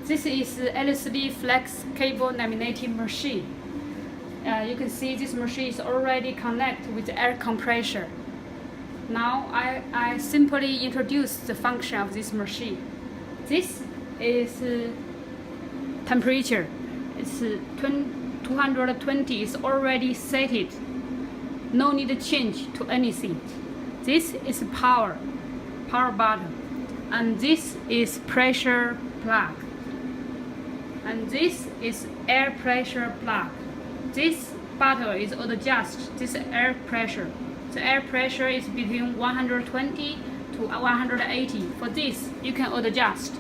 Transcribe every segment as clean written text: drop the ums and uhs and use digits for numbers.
This is LCD flex cable laminating machine. You can see this machine is already connected with air compressor. Now I simply introduce the function of this machine. This is temperature. It's 220 is already set it. No need to change to anything. This is power button, and this is pressure plug, and this is air pressure plug. This button is adjust this air pressure. The air pressure is between 120 to 180. For this, you can adjust.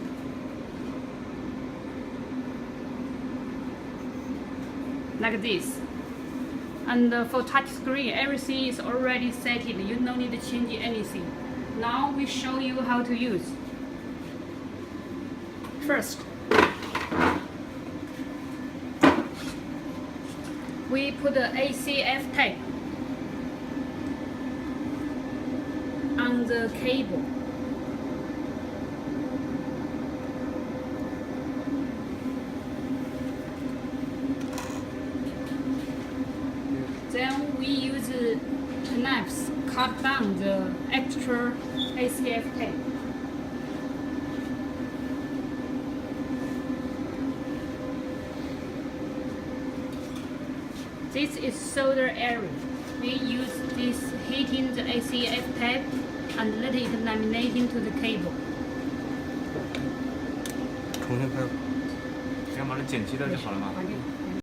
Like this. And for touch screen, everything is already set. You don't need to change anything. Now we show you how to use. First, we put the ACF tape on the cable. Then we use knives cut down the extra ACF tape. This is solder area. We use this heating the ACF tape and let it laminate into the cable. 重新开始，先把它剪辑了就好了嘛。